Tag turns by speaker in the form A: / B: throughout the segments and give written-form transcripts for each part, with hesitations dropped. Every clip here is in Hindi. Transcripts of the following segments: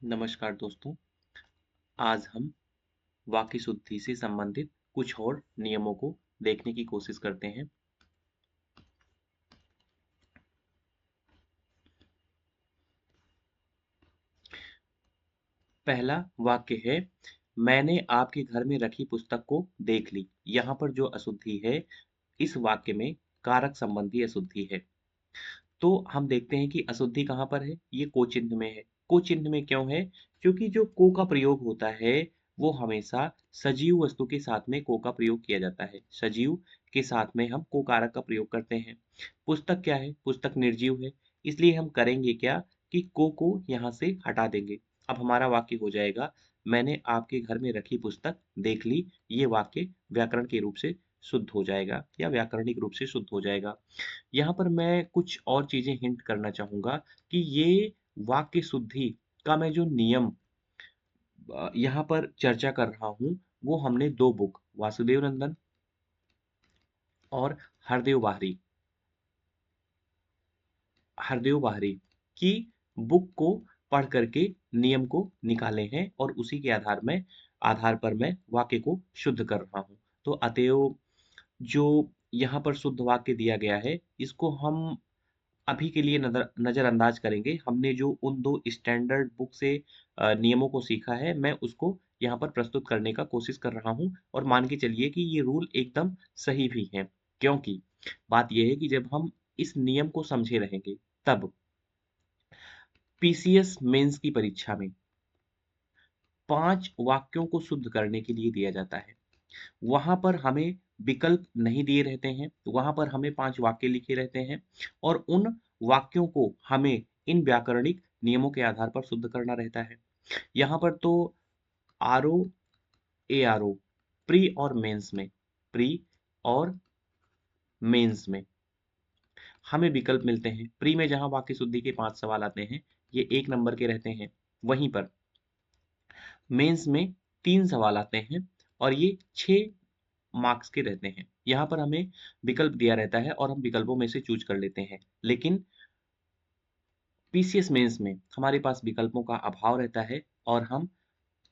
A: नमस्कार दोस्तों। आज हम वाक्य शुद्धि से संबंधित कुछ और नियमों को देखने की कोशिश करते हैं। पहला वाक्य है, मैंने आपके घर में रखी पुस्तक को देख ली। यहाँ पर जो अशुद्धि है, इस वाक्य में कारक संबंधी अशुद्धि है। तो हम देखते हैं कि अशुद्धि कहाँ पर है? ये को चिन्ह में है। को चिन्ह में क्यों है? क्योंकि जो को का प्रयोग होता है वो हमेशा सजीव वस्तु के साथ में को का प्रयोग किया जाता है। सजीव के साथ में हम को कारक का प्रयोग करते हैं। पुस्तक क्या है? पुस्तक निर्जीव है। इसलिए हम करेंगे क्या कि को यहाँ से हटा देंगे। अब हमारा वाक्य हो जाएगा, मैंने आपके घर में रखी पुस्तक देख ली। ये वाक्य व्याकरण के रूप से शुद्ध हो जाएगा या व्याकरणिक रूप से शुद्ध हो जाएगा। यहाँ पर मैं कुछ और चीजें हिंट करना चाहूंगा कि ये वाक्य शुद्धि का मैं जो नियम यहाँ पर चर्चा कर रहा हूँ, वो हमने दो बुक वासुदेव नंदन और हरदेव बाहरी हरदेव बाहरी की बुक को पढ़ करके नियम को निकाले हैं और उसी के आधार पर मैं वाक्य को शुद्ध कर रहा हूँ। तो अतएव जो यहाँ पर शुद्ध वाक्य दिया गया है, इसको हम अभी के लिए नजरअंदाज करेंगे। हमने जो उन दो स्टैंडर्ड बुक से नियमों को सीखा है, मैं उसको यहाँ पर प्रस्तुत करने का कोशिश कर रहा हूँ और मान के चलिए कि ये रूल एकदम सही भी हैं। क्योंकि बात यह है कि जब हम इस नियम को समझे रहेंगे, तब पीसीएस मेंस की परीक्षा में 5 वाक्यों को शुद्ध करने के लिए दिया जाता है। वहां पर हमें विकल्प नहीं दिए रहते हैं, वहां पर हमें 5 वाक्य लिखे रहते हैं और उन वाक्यों को हमें इन व्याकरणिक नियमों के आधार पर शुद्ध करना रहता है। यहाँ पर तो आरओ एआरओ प्री और मेंस में प्री और मेंस में हमें विकल्प मिलते हैं। प्री में जहां वाक्य शुद्धि के 5 सवाल आते हैं, ये 1 नंबर के रहते हैं। वहीं पर मेंस में 3 सवाल आते हैं और ये 6 मार्क्स के रहते हैं। यहाँ पर हमें विकल्प दिया रहता है और हम विकल्पों में से चूज कर लेते हैं। लेकिन पीसीएस मेंस में हमारे पास विकल्पों का अभाव रहता है और हम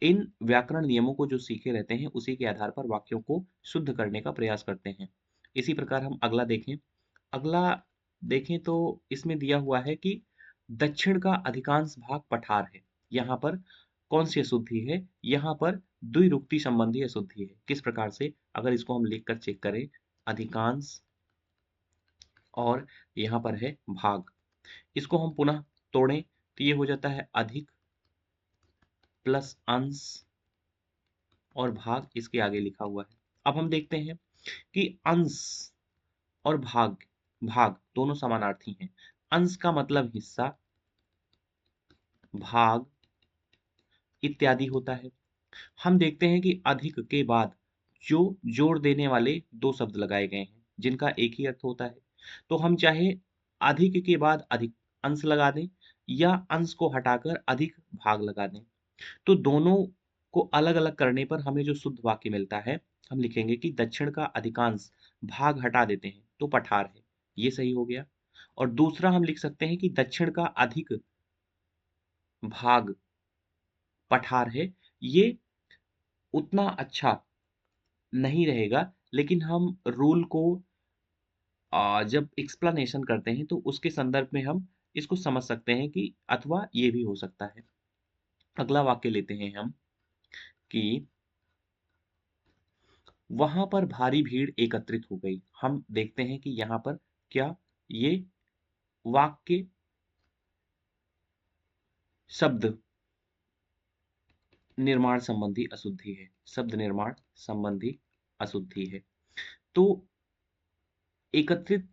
A: इन व्याकरण नियमों को जो सीखे रहते हैं, उसी के आधार पर वाक्यों को शुद्ध करने का प्रयास करते हैं। इसी प्रकार हम अगला देखें। अगला देखें तो इसमें दिया हुआ है कि दक्षिण का अधिकांश भाग पठार है। यहाँ पर कौन सी अशुद्धि है? यहाँ पर द्विरुक्ति संबंधी अशुद्धि है। किस प्रकार से? अगर इसको हम लिख कर चेक करें, अधिकांश और यहाँ पर है भाग। इसको हम पुनः तोड़ें तो ये हो जाता है अधिक प्लस अंश और भाग इसके आगे लिखा हुआ है। अब हम देखते हैं कि अंश और भाग भाग दोनों समानार्थी हैं। अंश का मतलब हिस्सा, भाग इत्यादि होता है। हम देखते हैं कि अधिक के बाद जो जोड़ देने वाले दो शब्द लगाए गए हैं, जिनका एक ही अर्थ होता है। तो हम चाहे अधिक के बाद अधिक अंश लगा दें या अंश को हटाकर अधिक भाग लगा दें। तो दोनों को अलग अलग करने पर हमें जो शुद्ध वाक्य मिलता है, हम लिखेंगे कि दक्षिण का अधिकांश भाग हटा देते हैं तो पठार है। ये सही हो गया। और दूसरा हम लिख सकते हैं कि दक्षिण का अधिक भाग पठार है। ये उतना अच्छा नहीं रहेगा, लेकिन हम रूल को जब एक्सप्लेनेशन करते हैं तो उसके संदर्भ में हम इसको समझ सकते हैं कि अथवा ये भी हो सकता है। अगला वाक्य लेते हैं हम कि वहां पर भारी भीड़ एकत्रित हो गई। हम देखते हैं कि यहाँ पर क्या ये वाक्य शब्द निर्माण संबंधी अशुद्धि है। शब्द निर्माण संबंधी अशुद्धि है। तो एकत्रित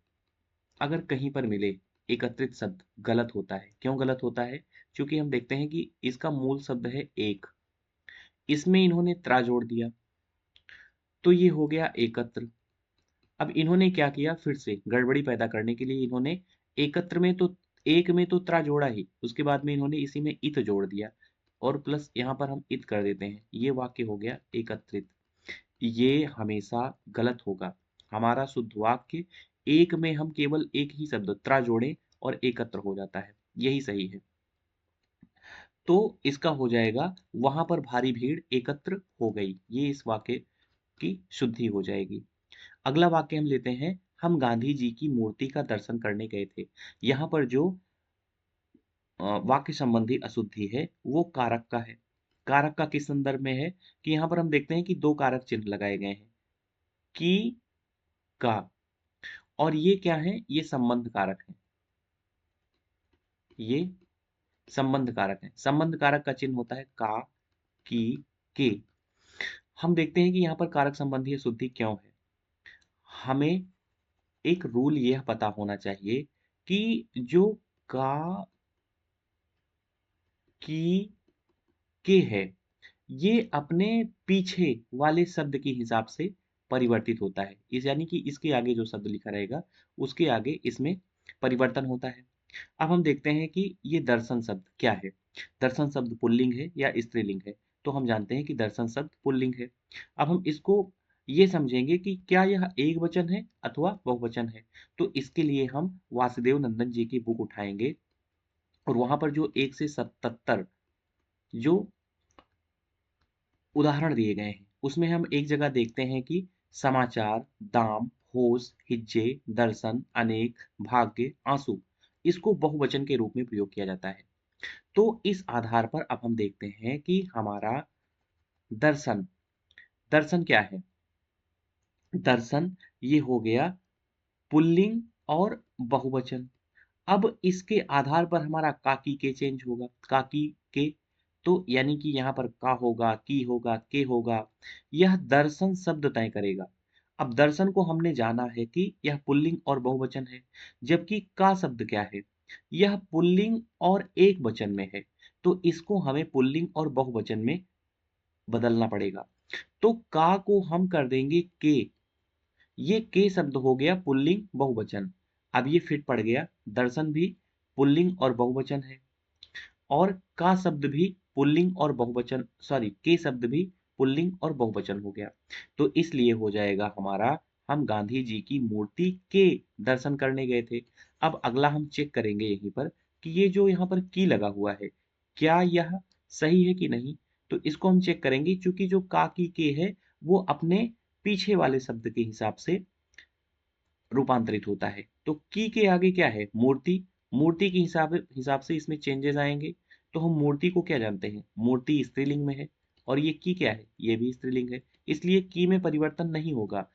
A: अगर कहीं पर मिले, एकत्रित शब्द गलत होता है। क्यों गलत होता है? क्योंकि हम देखते हैं कि इसका मूल शब्द है एक, इसमें इन्होंने त्रा जोड़ दिया तो ये हो गया एकत्र। अब इन्होंने क्या किया? फिर से गड़बड़ी पैदा करने के लिए इन्होंने एकत्र में तो एक में तो त्रा जोड़ा ही, उसके बाद में इन्होंने इसी में इत जोड़ दिया और प्लस यहाँ पर हम इत कर देते हैं। ये वाक्य हो गया एकत्रित। ये हमेशा गलत होगा। हमारा शुद्ध वाक्य एक में हम केवल एक ही शब्द त्रा जोड़ें और एकत्र हो जाता है। यही सही है। तो इसका हो जाएगा वहां पर भारी भीड़ एकत्र हो गई। ये इस वाक्य की शुद्धि हो जाएगी। अगला वाक्य हम लेते हैं, हम गांधी जी की मूर्ति का दर्शन करने गए थे। यहाँ पर जो वाक्य संबंधी अशुद्धि है वो कारक का है। कारक का किस संदर्भ में है कि यहाँ पर हम देखते हैं कि दो कारक चिन्ह लगाए गए हैं, की, का, और ये क्या है, ये संबंध कारक है। ये संबंध कारक है। संबंध कारक का चिन्ह होता है का, की, के। हम देखते हैं कि यहाँ पर कारक संबंधी अशुद्धि क्यों है। हमें एक रूल यह पता होना चाहिए कि जो का, की, के है, ये अपने पीछे वाले शब्द के हिसाब से परिवर्तित होता है। इस यानी कि इसके आगे जो शब्द लिखा रहेगा उसके आगे इसमें परिवर्तन होता है। अब हम देखते हैं कि ये दर्शन शब्द क्या है। दर्शन शब्द पुल्लिंग है या स्त्रीलिंग है? तो हम जानते हैं कि दर्शन शब्द पुल्लिंग है। अब हम इसको ये समझेंगे कि क्या यह एक वचन है अथवा बहुवचन है। तो इसके लिए हम वासुदेव नंदन जी की बुक उठाएंगे और वहां पर जो 1 से 77 जो उदाहरण दिए गए हैं उसमें हम एक जगह देखते हैं कि समाचार, दाम, होश, हिज्जे, दर्शन, अनेक, भाग्य, आंसू, इसको बहुवचन के रूप में प्रयोग किया जाता है। तो इस आधार पर अब हम देखते हैं कि हमारा दर्शन, दर्शन क्या है? दर्शन ये हो गया पुल्लिंग और बहुवचन। अब इसके आधार पर हमारा काकी के चेंज होगा, काकी के। तो यानी कि यहाँ पर का होगा, की होगा, के होगा। यह दर्शन शब्द तय करेगा। अब दर्शन को हमने जाना है कि यह पुल्लिंग और बहुवचन है, जबकि का शब्द क्या है? यह पुल्लिंग और एक वचन में है। तो इसको हमें पुल्लिंग और बहुवचन में बदलना पड़ेगा। तो का को हम कर देंगे के। ये के शब्द हो गया पुल्लिंग बहुवचन। अब ये फिट पड़ गया, दर्शन भी पुल्लिंग और बहुवचन है और का शब्द भी पुल्लिंग और बहुवचन, सॉरी, के शब्द भी पुल्लिंग और बहुवचन हो गया। तो इसलिए हो जाएगा हमारा, हम गांधी जी की मूर्ति के दर्शन करने गए थे। अब अगला हम चेक करेंगे यहीं पर कि ये जो यहाँ पर की लगा हुआ है, क्या यह सही है कि नहीं। तो इसको हम चेक करेंगे, क्योंकि जो का की के है वो अपने पीछे वाले शब्द के हिसाब से रूपांतरित होता है। तो की के आगे क्या है? मूर्ति। मूर्ति के हिसाब से इसमें चेंजेस आएंगे। तो हम मूर्ति को क्या जानते हैं? मूर्ति स्त्रीलिंग में है और ये की क्या है? ये भी स्त्रीलिंग है। इसलिए की में परिवर्तन नहीं होगा।